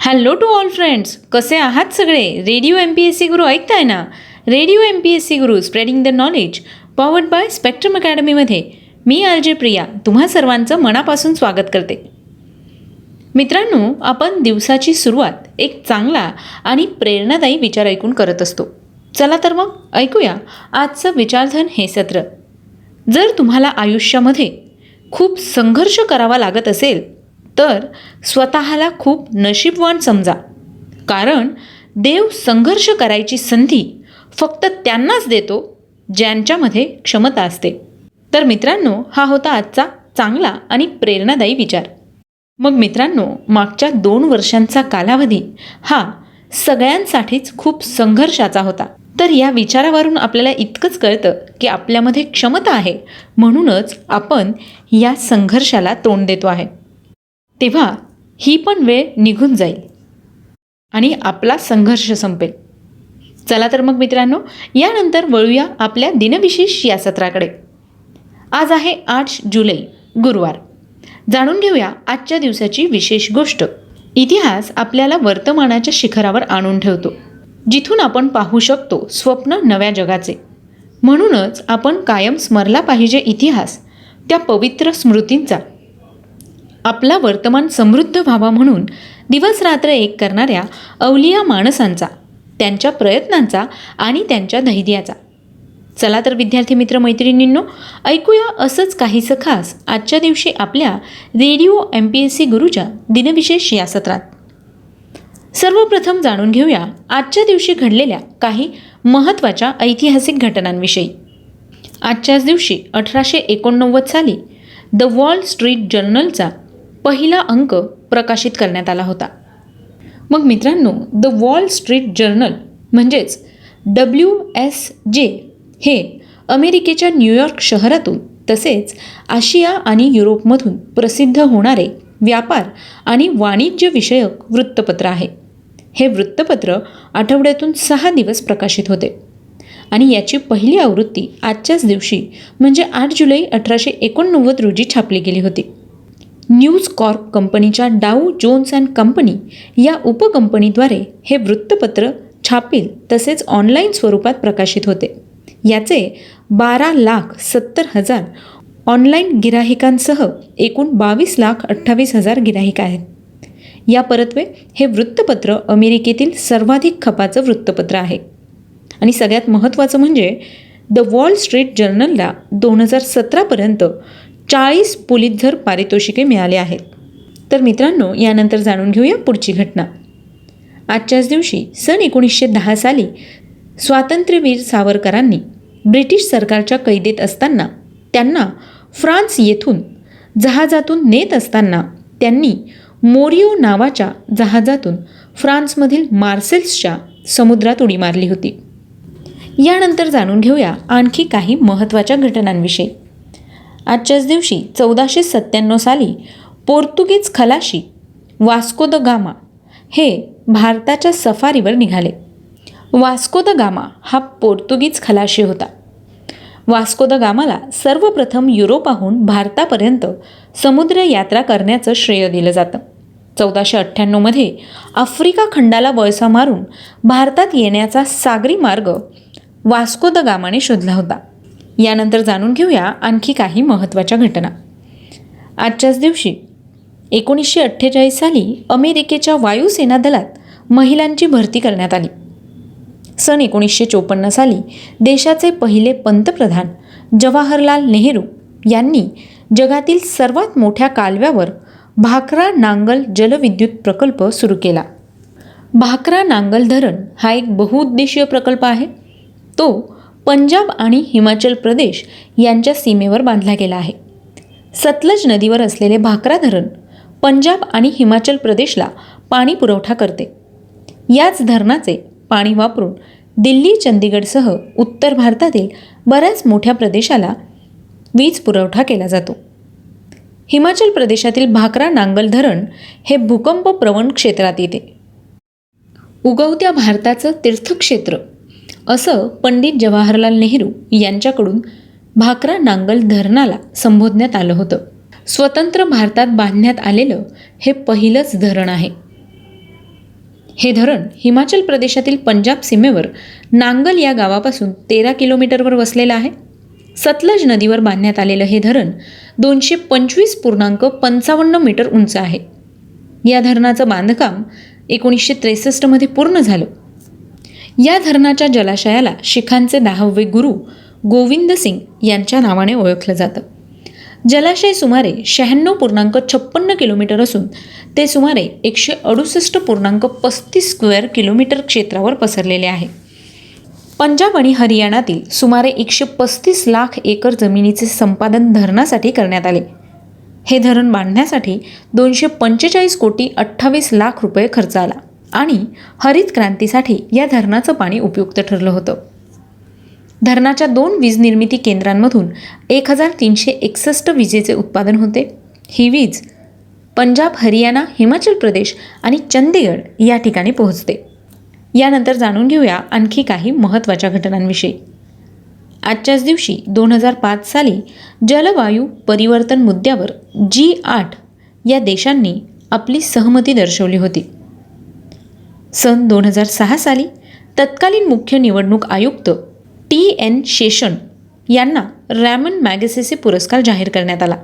Hello to all friends, कसे आहात सगळे? रेडिओ MPSC गुरु ऐकताय ना? Radio MPSC Guru spreading the knowledge, powered by spectrum अकॅडमीमध्ये मी RJ प्रिया तुम्हा सर्वांचं मनापासून स्वागत करते. मित्रांनो, आपण दिवसाची सुरुवात एक चांगला आणि प्रेरणादायी विचार ऐकून करत असतो. चला तर मग ऐकूया आजचं विचारधन हे सत्र. जर तुम्हाला आयुष्यामध्ये खूप संघर्ष करावा लागत असेल तर स्वतःला खूप नशीबवान समजा, कारण देव संघर्ष करायची संधी फक्त त्यांनाच देतो ज्यांच्यामध्ये क्षमता असते. तर मित्रांनो, हा होता आजचा चांगला आणि प्रेरणादायी विचार. मग मित्रांनो, मागच्या 2 वर्षांचा कालावधी हा सगळ्यांसाठीच खूप संघर्षाचा होता. तर या विचारावरून आपल्याला इतकंच कळतं की आपल्यामध्ये क्षमता आहे, म्हणूनच आपण या संघर्षाला तोंड देतो आहे. तेव्हा ही पण वेळ निघून जाईल आणि आपला संघर्ष संपेल. चला तर मग मित्रांनो, यानंतर वळूया आपल्या दिनविशेष या सत्राकडे. आज आहे 8 जुलै, गुरुवार. जाणून घेऊया आजच्या दिवसाची विशेष गोष्ट. इतिहास आपल्याला वर्तमानाच्या शिखरावर आणून ठेवतो, जिथून आपण पाहू शकतो स्वप्न नव्या जगाचे. म्हणूनच आपण कायम स्मरला पाहिजे इतिहास, त्या पवित्र स्मृतींचा. आपला वर्तमान समृद्ध व्हावा म्हणून दिवस रात्र एक करणाऱ्या अवलिया माणसांचा, त्यांच्या प्रयत्नांचा आणि त्यांच्या धैर्याचा. चला तर विद्यार्थी मित्र मैत्रिणींनो, ऐकूया असंच काहीसं खास आजच्या दिवशी आपल्या रेडिओ MPSC गुरुच्या दिनविशेष या सत्रात. सर्वप्रथम जाणून घेऊया आजच्या दिवशी घडलेल्या काही महत्त्वाच्या ऐतिहासिक घटनांविषयी. आजच्याच दिवशी 1889 साली द वॉल स्ट्रीट जर्नलचा पहिला अंक प्रकाशित करण्यात आला होता. मग मित्रांनो, द वॉल स्ट्रीट जर्नल म्हणजेच WSJ हे अमेरिकेच्या न्यूयॉर्क शहरातून तसेच आशिया आणि युरोपमधून प्रसिद्ध होणारे व्यापार आणि वाणिज्य विषयक वृत्तपत्र आहे. हे वृत्तपत्र आठवड्यातून 6 दिवस प्रकाशित होते आणि याची पहिली आवृत्ती आजच्याच दिवशी म्हणजे 8 जुलै 1889 रोजी छापली गेली होती. न्यूज कॉर्प कंपनीच्या डाऊ जोन्स अँड कंपनी या उपकंपनीद्वारे हे वृत्तपत्र छापील तसेच ऑनलाईन स्वरूपात प्रकाशित होते. याचे 12,70,000 ऑनलाईन गिराहिकांसह एकूण 22,28,000 गिराहिक आहेत. या परत्वे हे वृत्तपत्र अमेरिकेतील सर्वाधिक खपाचं वृत्तपत्र आहे. आणि सगळ्यात महत्त्वाचं म्हणजे द वॉल स्ट्रीट जर्नलला 2017पर्यंत 40 पुलित्झर पारितोषिके मिळाले आहेत. तर मित्रांनो, यानंतर जाणून घेऊया पुढची घटना. आजच्याच दिवशी सन 1910 साली स्वातंत्र्यवीर सावरकरांनी ब्रिटिश सरकारच्या कैदेत असताना त्यांना फ्रान्स येथून जहाजातून नेत असताना त्यांनी मोरियो नावाच्या जहाजातून फ्रान्समधील मार्सेल्सच्या समुद्रात उडी मारली होती. यानंतर जाणून घेऊया आणखी काही महत्त्वाच्या घटनांविषयी. आजच्याच दिवशी 1497 साली पोर्तुगीज खलाशी वास्को द गामा हे भारताच्या सफारीवर निघाले. वास्को द गामा हा पोर्तुगीज खलाशी होता. वास्को द गामाला सर्वप्रथम युरोपाहून भारतापर्यंत समुद्र यात्रा करण्याचं श्रेय दिलं जातं. 1498 आफ्रिका खंडाला वळसा मारून भारतात येण्याचा सागरी मार्ग वास्को द गामाने शोधला होता. यानंतर जाणून घेऊया आणखी काही महत्त्वाच्या घटना. आजच्याच दिवशी 1948 साली अमेरिकेच्या वायुसेना दलात महिलांची भरती करण्यात आली. सन 1954 साली देशाचे पहिले पंतप्रधान जवाहरलाल नेहरू यांनी जगातील सर्वात मोठ्या कालव्यावर भाकरा नांगल जलविद्युत प्रकल्प सुरू केला. भाकरा नांगल धरण हा एक बहुउद्देशीय प्रकल्प आहे. तो पंजाब आणि हिमाचल प्रदेश यांच्या सीमेवर बांधला गेला आहे. सतलज नदीवर असलेले भाकरा धरण पंजाब आणि हिमाचल प्रदेशला पाणी पुरवठा करते. याच धरणाचे पाणी वापरून दिल्ली, चंदीगडसह उत्तर भारतातील बऱ्याच मोठ्या प्रदेशाला वीज पुरवठा केला जातो. हिमाचल प्रदेशातील भाकरा नांगल धरण हे भूकंप प्रवण क्षेत्रात येते. उगवत्या भारताचं तीर्थक्षेत्र असं पंडित जवाहरलाल नेहरू यांच्याकडून भाकरा नांगल धरणाला संबोधण्यात आलं होतं. स्वतंत्र भारतात बांधण्यात आलेलं हे पहिलंच धरण आहे. हे धरण हिमाचल प्रदेशातील पंजाब सीमेवर नांगल या गावापासून 13 किलोमीटरवर वसलेलं आहे. सतलज नदीवर बांधण्यात आलेलं हे धरण 225.55 मीटर उंच आहे. या धरणाचं बांधकाम 1963 मध्ये पूर्ण झालं. या धरणाच्या जलाशयाला शिखांचे 10वे गुरु गोविंद सिंग यांच्या नावाने ओळखलं जातं. जलाशय सुमारे 96.56 किलोमीटर असून ते सुमारे 168.35 स्क्वेअर किलोमीटर क्षेत्रावर पसरलेले आहे. पंजाब आणि हरियाणातील सुमारे 135 लाख एकर जमिनीचे संपादन धरणासाठी करण्यात आले. हे धरण बांधण्यासाठी 245.28 लाख रुपये खर्च आला आणि हरित क्रांतीसाठी या धरणाचं पाणी उपयुक्त ठरलं होतं. धरणाच्या 2 वीज निर्मिती केंद्रांमधून 1361 विजेचे उत्पादन होते. ही वीज पंजाब, हरियाणा, हिमाचल प्रदेश आणि चंदीगड या ठिकाणी पोहोचते. यानंतर जाणून घेऊया आणखी काही महत्त्वाच्या घटनांविषयी. आजच्याच दिवशी 2005 साली जलवायू परिवर्तन मुद्द्यावर G8 या देशांनी आपली सहमती दर्शवली होती. सन 2006 साली तत्कालीन मुख्य निवडणूक आयुक्त TN शेषन यांना रॅमन मॅगसेसे पुरस्कार जाहीर करण्यात आला.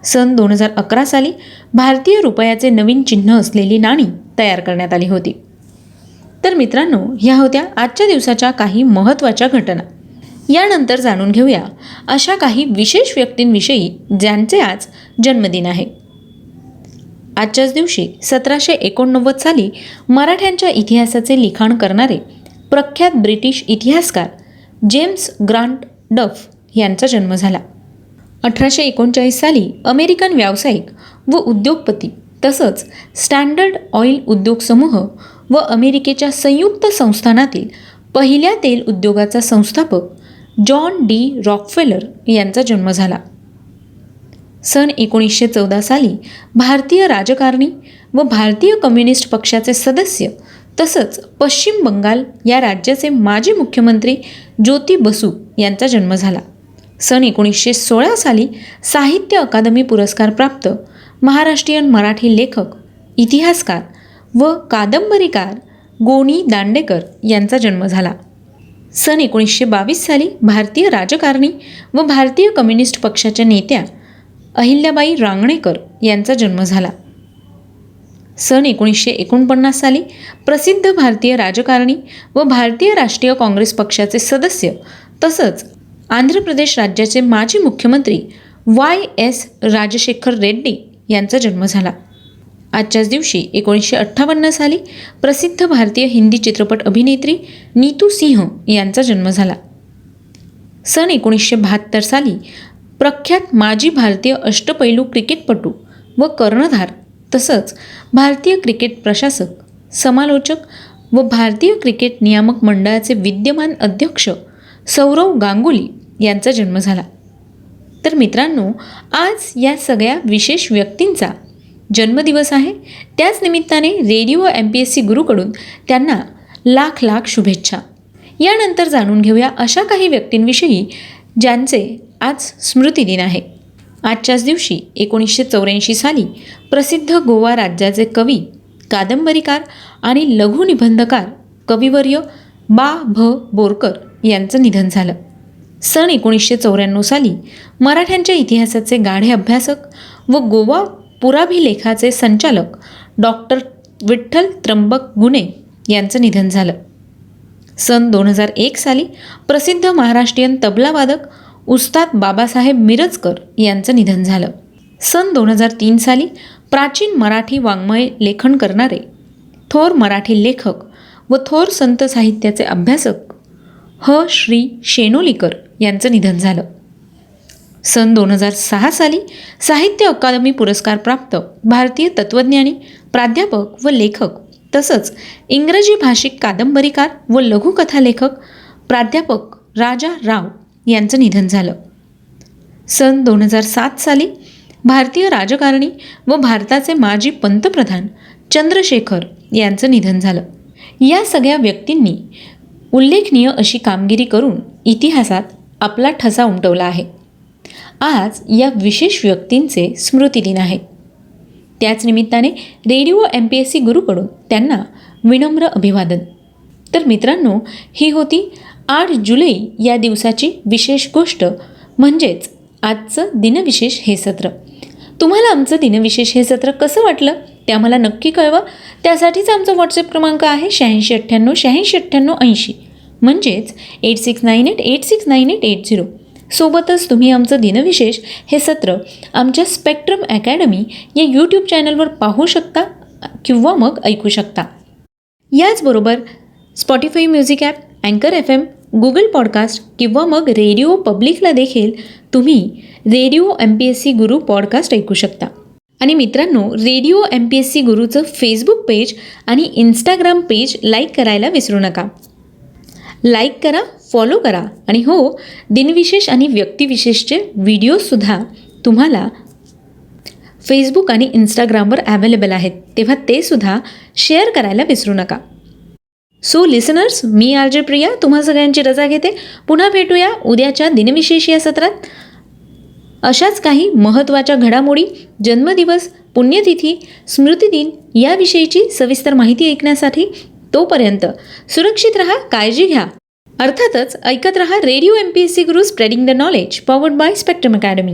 सन 2011 साली भारतीय रुपयाचे नवीन चिन्ह असलेली नाणी तयार करण्यात आली होती. तर मित्रांनो, ह्या होत्या आजच्या दिवसाच्या काही महत्त्वाच्या घटना. यानंतर जाणून घेऊया अशा काही विशेष व्यक्तींविषयी ज्यांचे आज जन्मदिन आहे. आजच्याच दिवशी 1789 साली मराठ्यांच्या इतिहासाचे लिखाण करणारे प्रख्यात ब्रिटिश इतिहासकार जेम्स ग्रांट डफ यांचा जन्म झाला. 1839 साली अमेरिकन व्यावसायिक व उद्योगपती तसंच स्टँडर्ड ऑइल उद्योग समूह व अमेरिकेच्या संयुक्त संस्थानातील पहिल्या तेल उद्योगाचा संस्थापक जॉन डी रॉकफेलर यांचा जन्म झाला. सन 1914 साली भारतीय राजकारणी व भारतीय कम्युनिस्ट पक्षाचे सदस्य तसंच पश्चिम बंगाल या राज्याचे माजी मुख्यमंत्री ज्योती बसू यांचा जन्म झाला. सन 1916 साली साहित्य अकादमी पुरस्कार प्राप्त महाराष्ट्रीयन मराठी लेखक, इतिहासकार व कादंबरीकार गोनी दांडेकर यांचा जन्म झाला. सन 1922 साली भारतीय राजकारणी व भारतीय कम्युनिस्ट पक्षाच्या नेत्या अहिल्याबाई रांगणेकर यांचा जन्म झाला. सन 1949 साली प्रसिद्ध भारतीय राजकारणी व भारतीय राष्ट्रीय काँग्रेस पक्षाचे सदस्य तसंच आंध्र प्रदेश राज्याचे माजी मुख्यमंत्री YS राजशेखर रेड्डी यांचा जन्म झाला. आजच्याच दिवशी 1958 साली प्रसिद्ध भारतीय हिंदी चित्रपट अभिनेत्री नीतू सिंह यांचा जन्म झाला. सन 1972 साली प्रख्यात माजी भारतीय अष्टपैलू क्रिकेटपटू व कर्णधार तसंच भारतीय क्रिकेट प्रशासक, समालोचक व भारतीय क्रिकेट नियामक मंडळाचे विद्यमान अध्यक्ष सौरव गांगुली यांचा जन्म झाला. तर मित्रांनो, आज या सगळ्या विशेष व्यक्तींचा जन्मदिवस आहे. त्याच निमित्ताने रेडिओ MPSC गुरुकडून त्यांना लाख लाख शुभेच्छा. यानंतर जाणून घेऊया अशा काही व्यक्तींविषयी ज्यांचे आज स्मृतिदिन आहे. आजच्याच दिवशी 1984 साली प्रसिद्ध गोवा राज्याचे कवी, कादंबरीकार आणि लघुनिबंधकार कविवर्य बा भ बोरकर यांचं निधन झालं. सन 1994 साली मराठ्यांच्या इतिहासाचे गाढे अभ्यासक व गोवा पुराभिलेखाचे संचालक डॉक्टर विठ्ठल त्र्यंबक गुणे यांचं निधन झालं. सन 2001 साली प्रसिद्ध महाराष्ट्रीयन तबलावादक उस्ताद बाबासाहेब मिरजकर यांचं निधन झालं. सन 2003 साली प्राचीन मराठी वाङ्मय लेखन करणारे थोर मराठी लेखक व थोर संत साहित्याचे अभ्यासक श्री शेनोलीकर यांचं निधन झालं. सन 2006 साली साहित्य अकादमी पुरस्कार प्राप्त भारतीय तत्त्वज्ञानी, प्राध्यापक व लेखक तसंच इंग्रजी भाषिक कादंबरीकार व लघुकथा लेखक प्राध्यापक राजा राव यांचं निधन झालं. सन 2007 साली भारतीय राजकारणी व भारताचे माजी पंतप्रधान चंद्रशेखर यांचं निधन झालं. या सगळ्या व्यक्तींनी उल्लेखनीय अशी कामगिरी करून इतिहासात आपला ठसा उमटवला आहे. आज या विशेष व्यक्तींचे स्मृतिदिन आहे. त्याच निमित्ताने रेडिओ MPSC गुरूकडून त्यांना विनम्र अभिवादन. तर मित्रांनो, ही होती 8 जुलै या दिवसाची विशेष गोष्ट, म्हणजेच आजचं दिनविशेष हे सत्र. तुम्हाला आमचं दिनविशेष हे सत्र कसं वाटलं ते आम्हाला नक्की कळवा. त्यासाठीच आमचा व्हॉट्सअप क्रमांक आहे 8698 म्हणजेच 8698869880. सोबतच तुम्ही आमचं दिनविशेष हे सत्र आमच्या स्पेक्ट्रम अकॅडमी या यूट्यूब चॅनलवर पाहू शकता किंवा मग ऐकू शकता. याचबरोबर स्पॉटिफाय म्युझिक ॲप, अँकर FM, गुगल पॉडकास्ट किंवा मग रेडिओ पब्लिकला देखील तुम्ही रेडिओ MPSC गुरु पॉडकास्ट ऐकू शकता. आणि मित्रांनो, रेडिओ MPSC गुरूचं फेसबुक पेज आणि इंस्टाग्राम पेज लाईक करायला विसरू नका. लाईक करा, फॉलो करा आणि हो, दिनविशेष आणि व्यक्तिविशेषचे व्हिडिओसुद्धा तुम्हाला फेसबुक आणि इंस्टाग्रामवर अवेलेबल आहेत, तेव्हा ते सुद्धा शेअर करायला विसरू नका. सो लिसनर्स, मी RJ प्रिया तुम्हा सगळ्यांची रजा घेते. पुन्हा भेटूया उद्याच्या दिनविशेष या सत्रात. अशाच काही महत्त्वाच्या घडामोडी, जन्मदिवस, पुण्यतिथी, स्मृतिदिन याविषयीची सविस्तर माहिती ऐकण्यासाठी. तोपर्यंत सुरक्षित रहा, काळजी घ्या. अर्थातच ऐकत रहा radio MPSC Guru, spreading the knowledge, powered by spectrum academy.